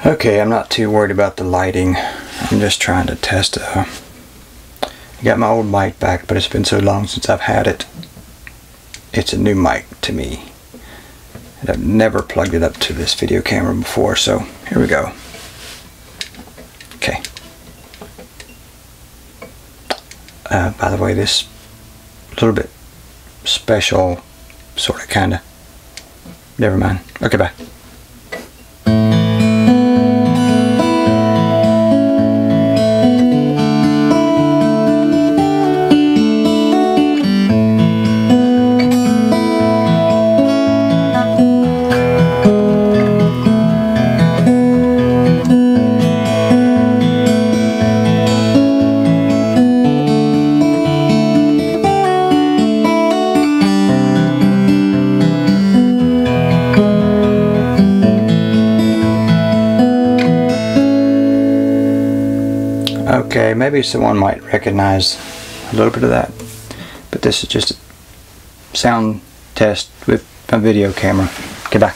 Okay, I'm not too worried about the lighting. I'm just trying to test I got my old mic back, but it's been so long since I've had it. It's a new mic to me. And I've never plugged it up to this video camera before, so here we go. Okay. By the way, this little bit special, sort of, kinda. Never mind. Okay, bye. Okay, maybe someone might recognize a little bit of that, but this is just a sound test with a video camera. Okay, bye.